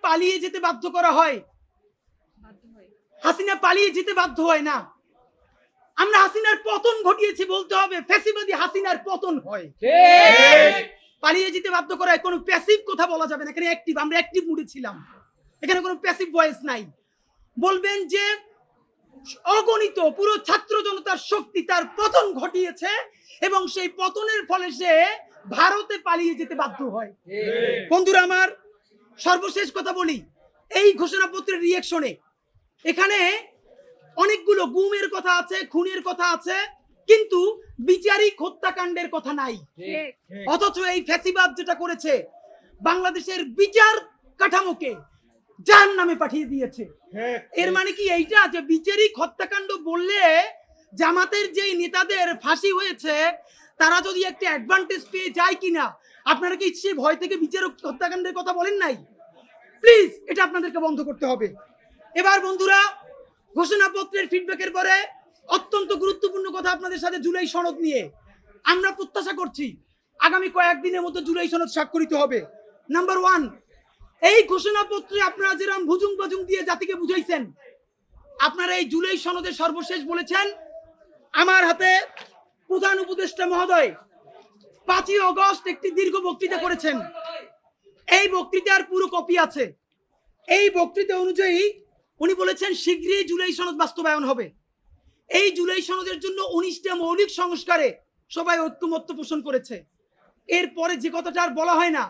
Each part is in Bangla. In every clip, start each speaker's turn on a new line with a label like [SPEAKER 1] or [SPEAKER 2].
[SPEAKER 1] পালিয়ে যেতে বাধ্য করা হয়, হাসিনা পালিয়ে যেতে বাধ্য হয় না। আমরা হাসিনার পতন ঘটিয়েছি বলতে হবে, ফ্যাসিবাদী হাসিনার পতন হয়। পালিয়ে যেতে বাধ্য করা হয়, কোনো প্যাসিভ কথা বলা যাবে না, এখানে অ্যাক্টিভ, আমরা অ্যাক্টিভ মুডে ছিলাম, এখানে কোনো প্যাসিভ ভয়েস নাই। বলবেন যে অগণিত পুরো ছাত্র জনতার শক্তি তার পতন ঘটিয়েছে এবং সেই পতনের ফলে সে ভারতে পালিয়ে যেতে বাধ্য হয়। বন্ধুরা আমার, সর্বশেষ কথা বলি, এই ঘোষণাপত্রের রিঅ্যাকশনে এখানে অনেকগুলো গুমের কথা আছে, খুনের কথা আছে, কিন্তু বিচারিক হত্যাকাণ্ডের কথা নাই। অথচ এই ফ্যাসিবাদ যেটা করেছে, বাংলাদেশের বিচার কাঠামোকে জাহান্নামে পাঠিয়ে দিয়েছে। এর মানে কি এইটা যে বিচারিক হত্যাকাণ্ড বললে জামাতের যে নেতাদের ফাঁসি হয়েছে তারা যদি একটা অ্যাডভান্টেজ পেয়ে যায় কিনা, আপনারা কি সে ভয় থেকে বিচারিক হত্যাকাণ্ডের কথা বলেন নাই? প্লিজ এটা আপনাদেরকে বন্ধ করতে হবে। এবার বন্ধুরা, ঘোষণাপত্রের ফিডব্যাকের পরে অত্যন্ত গুরুত্বপূর্ণ কথা আপনাদের সাথে জুলাই সনদ নিয়ে। আমরা প্রত্যাশা করছি আগামী কয়েকদিনের মধ্যে জুলাই সনদ স্বাক্ষরিত হবে। নাম্বার 1, এই ঘোষণাপত্রে আপনারা যেরকম ভুজুং বাজুং দিয়ে জাতিকে বুঝাইছেন, আপনারা এই জুলাই সনদে সর্বশেষ বলেছেন, আমার হাতে প্রধান উপদেষ্টা মহোদয় 5ই আগস্ট একটি দীর্ঘ বক্তৃতা করেছেন। এই বক্তৃতার পুরো কপি আছে। এই বক্তৃতা অনুযায়ী উনি বলেছেন শীঘ্রই জুলাই সনদ বাস্তবায়ন হবে। এই জুলাই সনদের জন্য 19টা মৌলিক সংস্কারে সবাই ঐক্যমত্য পোষণ করেছে। এরপরে যে কথাটা আর বলা হয় না,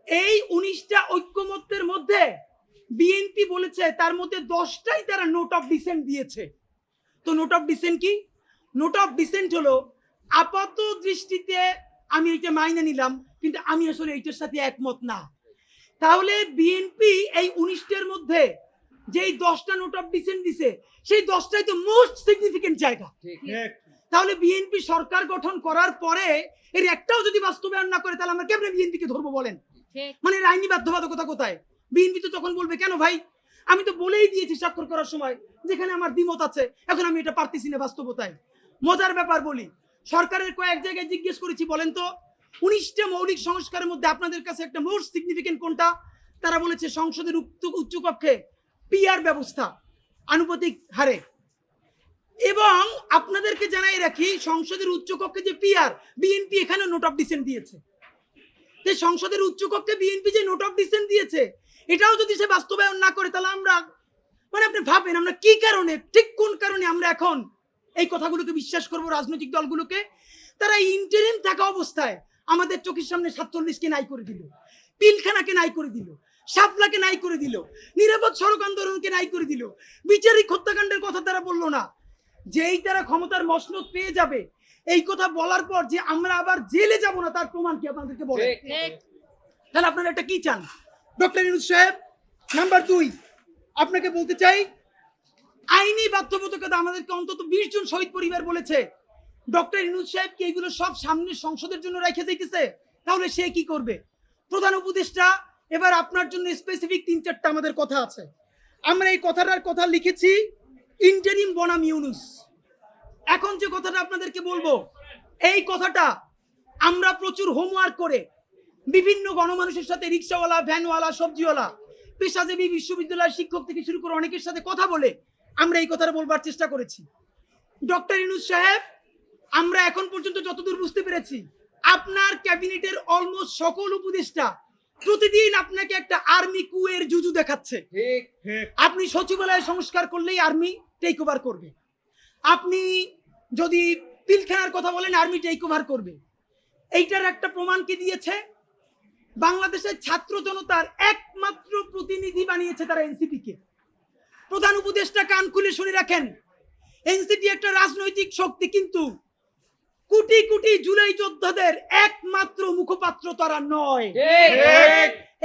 [SPEAKER 1] এই 19টা ঐক্যমত্যের মধ্যে বিএনপি বলেছে তার মধ্যে 10টাই তারা নোট অফ ডিসেন্ট দিয়েছে। তো নোট অফ ডিসেন্ট কি? নোট অফ ডিসেন্ট হলো আপাত দৃষ্টিতে আমি এটা মাইনে নিলাম, কিন্তু আমি আসলে এইটার সাথে একমত না। তাহলে বিএনপি এই 19টার মধ্যে যেই 10টা নোট অফ ডিসেন্ট দিছে, সেই 10টাই তো মোস্ট সিগনিফিকেন্ট জায়গা। তাহলে বিএনপি সরকার গঠন করার পরে এর একটাও যদি বাস্তবায়ন না করে, তাহলে আমরা কেমনে বিএনপিকে ধরবো বলেন? মানে আইনি বাধ্যবাধকতা কোথায়? বিএনপি তো তখন বলবে, কেন ভাই, আমি তো বলেই দিয়েছি স্বাক্ষর করার সময় যেখানে আমার দ্বিমত আছে, এখন আমি এটা পারতেছি না বাস্তবতায়। মজার ব্যাপার বলি, সরকারের কয়েক জায়গায় জিজ্ঞেস করেছি, বলেন তো 19টা মৌলিক সংস্কারের মধ্যে আপনাদের কাছে একটা মোস্ট সিগনিফিকেন্ট কোনটা? তারা বলেছে সংসদের উচ্চকক্ষে পিআর ব্যবস্থা আনুপাতিক হারে। এবং আপনাদেরকে জানাই রাখি, সংসদের উচ্চকক্ষে যে পিআর, বিএনপি এখানে নোট অফ ডিসেন্ট দিয়েছে। যে সংসদের উচ্চকক্ষে বিএনপি যে নোট অফ ডিসেন্ট দিয়েছে, এটাও যদি সে বাস্তবায়ন না করে, তাহলে আমরা, মানে আপনি ভাবেন আমরা কি কারণে, ঠিক কোন কারণে আমরা এখন এই কথাগুলোকে বিশ্বাস করব? রাজনৈতিক দলগুলোকে তারা ইন্টারিম থাকা অবস্থায় আমাদের চোখের সামনে 47কে নাই করে দিল, পিলখানাকে নাই করে দিল, শাপলাকে নাই করে দিল, নিরাপদ সড়ক আন্দোলনকে নাই করে দিল, বিচারিক হত্যাকাণ্ডের কথা তারা বললো না। যেই তারা ক্ষমতার মসনদ পেয়ে যাবে, এই কথা বলার পর যে আমরা আবার জেলে যাব না, তার প্রমাণ কি আপনাদেরকে বলে? তাহলে আপনারা এটা কি চান? ডক্টর ইউনূস সাহেব, নাম্বার 2, আপনাকে বলতে চাই, আইনি বাধ্যবাধকতা আমাদেরকে অন্তত 20 জন শহীদ পরিবার বলেছে। ডক্টর ইউনূস সাহেব কি এগুলো সব সামনে সংসদের জন্য রেখে যাইতেছে? তাহলে সে কি করবে? প্রধান উপদেষ্টা, এবার আপনার জন্য স্পেসিফিক 3-4টা আমাদের কথা আছে। আমরা এই কথাটার কথা লিখেছি ইন্টারিম বনাম ইউনূস। এখন যে কথাটা আপনাদেরকে বলবো, এই কথাটা আমরা প্রচুর হোমওয়ার্ক করে বিভিন্ন গণমানুষের সাথে, রিক্সাওয়ালা, ভ্যানওয়ালা, সবজিওয়ালা, পেশাজীবী, বিশ্ববিদ্যালয়ের শিক্ষক থেকে শুরু করে অনেকের সাথে কথা বলে আমরা এই কথাটা বলবার চেষ্টা করেছি। ডক্টর ইউনূস সাহেব, আমরা এখন পর্যন্ত যতদূর বুঝতে পেরেছি, আপনার ক্যাবিনেটের অলমোস্ট সকল উপদেষ্টা প্রতিদিন আপনাকে একটা আর্মি কুয়ের জুজু দেখাচ্ছে। আপনি সচিবালয় সংস্কার করলেই আর্মি টেক ওভার করবে, আপনি যদি পিলখানার কথা বলেন আর্মি টেক ওভার করবে। এইটার একটা প্রমাণ কি দিয়েছে? বাংলাদেশের ছাত্র জনতার একমাত্র প্রতিনিধি বানিয়েছে তারা এনসিপি কে। প্রধান উপদেষ্টা কান খুলে শুনে রাখেন, এনসিপি একটা রাজনৈতিক শক্তি, কিন্তু কোটি কোটি জুলাই যোদ্ধাদের একমাত্র মুখপাত্র তারা নয়।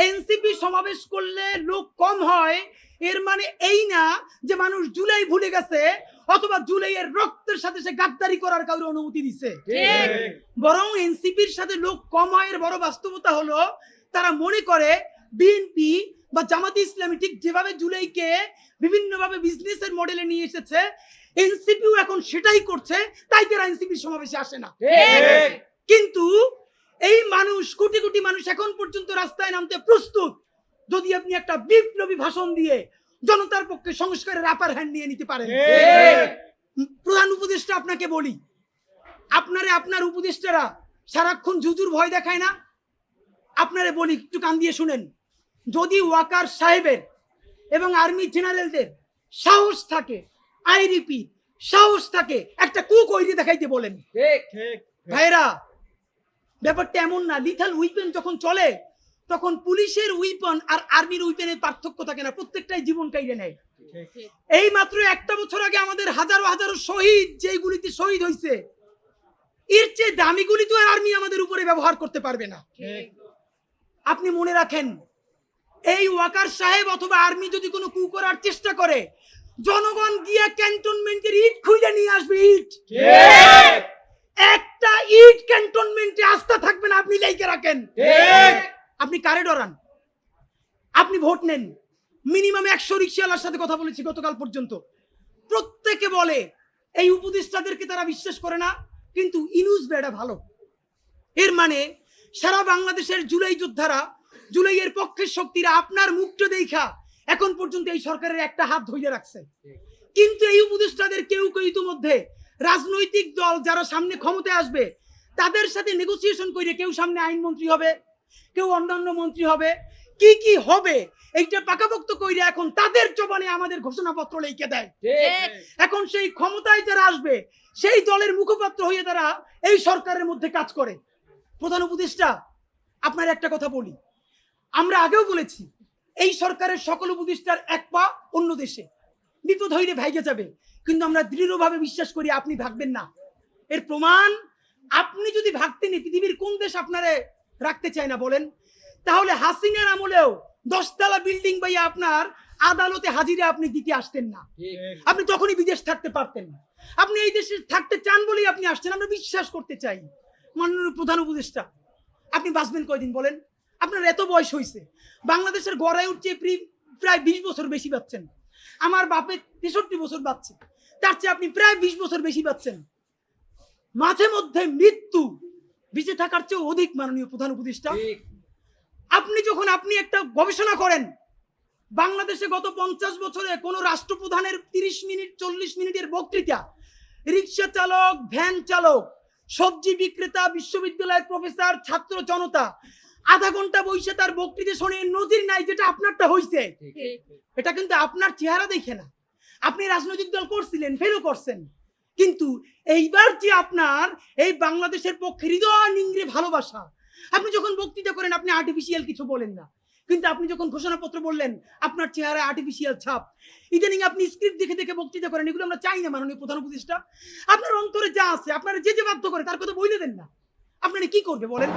[SPEAKER 1] এনসিপি সমাবেশ করলে লোক কম হয়, এর মানে এই না যে মানুষ জুলাই ভুলে গেছে অথবা জুলাইয়ের রক্তের সাথে সে গাদ্দারি করার কারো অনুমতি দিছে। বরং এনসিপির সাথে লোক কম হয় এর বড় বাস্তবতা হলো তারা মনে করে বিএনপি বা জামাতে ইসলামী ঠিক যেভাবে জুলাইকে বিভিন্নভাবে বিজনেসের মডেলে নিয়ে এসেছে, এনসিপিও এখন সেটাই করছে, তাই তারা এনসিপির সমাবেশে আসে না। কিন্তু এই মানুষ, কোটি কোটি মানুষ এখন পর্যন্ত রাস্তায় নামতে প্রস্তুত। যদি আপনি একটা বিপ্লবী ভাষণ দিয়ে জনতার পক্ষে সংস্কারের আপার হ্যান্ড নিয়ে নিতে পারেন। প্রধান উপদেষ্টা আপনাকে বলি, আপনার উপদেষ্টারা সারাক্ষণ জুজুর ভয় দেখায় না? আপনারে বলি, একটু কান দিয়ে শুনেন। যদি ওয়াকার সাহেবের এবং আর্মি জেনারেলদের সাহস থাকে, আই রিপিট, সাহস থাকে, একটা কু কইরে দেখাইতে বলেন। ভাইরা, ব্যাপারটা এমন না। লিথাল উইপেন যখন চলে তখন পুলিশের উইপন আর আর্মির উইপেনের পার্থক্য থাকে না, প্রত্যেকটাই জীবন কাইরে নেয়। এই মাত্র একটা বছর আগে আমাদের হাজারো হাজারো শহীদ যেগুলিতে শহীদ হয়েছে, এর চেয়ে দামি গুলি তো আর্মি আমাদের উপরে ব্যবহার করতে পারবে না। আপনি মনে রাখেন, এই ওয়াকার সাহেব অথবা আর্মি যদি কোনো কু করার চেষ্টা করে, জনগণ গিয়ে ক্যান্টনমেন্টের ইট খুঁজে নিয়ে আসবে। ইট, একটা ইট ক্যান্টনমেন্টে আস্থা থাকবে না। আপনি লাইকে রাখেন। আপনি কারে ডরান? আপনি ভোট নেন। মিনিমাম 100 রিকশাওয়ালার সাথে কথা বলেছি গতকাল পর্যন্ত, প্রত্যেকে বলে এই উপদেষ্টাদেরকে তারা বিশ্বাস করে না, কিন্তু ইনুস বেড়া ভালো। এর মানে সারা বাংলাদেশের জুলাই যোদ্ধারা, জুলাইয়ের পক্ষের শক্তিরা আপনার মুখটা দেখা এখন পর্যন্ত এই সরকারের একটা হাত ধরে রাখছে। কিন্তু এই উপদেষ্টাদের কেউ কেউ ইতিমধ্যে রাজনৈতিক দল যারা সামনে ক্ষমতায় আসবে তাদের সাথে নেগোসিয়েশন করে কেউ সামনে আইনমন্ত্রী হবে, কেউ অন্যান্য মন্ত্রী হবে, কি কি হবে এইটা পাকাপোক্ত কইরা এখন তাদের জবানে আমাদের ঘোষণাপত্র লিখে দেয়। এখন সেই ক্ষমতায় যারা আসবে সেই দলের মুখপাত্র হয়ে তারা এই সরকারের মধ্যে কাজ করে। প্রধান উপদেষ্টা, আপনার একটা কথা বলি, আমরা আগেও বলেছি এই সরকারের সকল উপদেষ্টার এক পা অন্য দেশে, বিপদ হইলে ভাইগে যাবে, কিন্তু আমরা দৃঢ়ভাবে বিশ্বাস করি আপনি ভাগবেন না। এর প্রমাণ, আপনি যদি ভাগতেন পৃথিবীর কোন দেশ আপনারে রাখতে চায় না বলেন? তাহলে হাসিনার আমলেও 10 তলা বিল্ডিং বাইয়া আপনার আদালতে হাজিরা আপনি দিতে আসতেন না। আপনি তখনই বিদেশ থাকতে পারতেন। আপনি এই দেশে থাকতে চান বলেই আপনি আসছেন, আমরা বিশ্বাস করতে চাই। মাননীয় প্রধান উপদেষ্টা, আপনি বাঁচবেন কয়দিন বলেন? আপনার এত বয়স হয়েছে, বাংলাদেশের গড়ায় উঠছে প্রায় 20 বছর বেশি পাচ্ছেন। আমার বাপে 63 বছর বাঁচছে, তার চেয়ে আপনি প্রায় 20 বছর বেশি পাচ্ছেন। মাঝে মধ্যে মৃত্যু বেঁচে থাকার চেয়ে অধিক। মাননীয় প্রধান উপদেষ্টা, আপনি একটা গবেষণা করেন, বাংলাদেশে গত 50 বছরে কোন রাষ্ট্রপ্রধানের 30 মিনিট 40 মিনিটের বক্তৃতা রিক্সা চালক, ভ্যান চালক, সবজি বিক্রেতা, বিশ্ববিদ্যালয়ের প্রফেসর, ছাত্র জনতা আধা ঘন্টা বসে তার বক্তৃতা শুনে নজির নাই, যেটা আপনারটা হইছে। এটা কিন্তু আপনার চেহারা দেখে না। আপনি রাজনৈতিক দল করছিলেন, ফেলও করছেন, কিন্তু এইবার যে আপনার এই বাংলাদেশের পক্ষে হৃদয় নিংড়ে ভালোবাসা, আপনি যখন বক্তৃতা করেন আপনি আর্টিফিশিয়াল কিছু বলেন না, কিন্তু আপনি যখন ঘোষণাপত্র বললেন আপনার চেহারায় আর্টিফিশিয়াল ছাপ। ইদানিং আপনি স্ক্রিপ্ট দেখে দেখে বক্তৃতা করেন, এগুলো আমরা চাই না। মাননীয় প্রধান উপদেষ্টা, আপনার অন্তরে যা আছে, আপনারা যে বাধ্য করে তার কথা বলে দেন না, আপনারা কি করবে বলেন?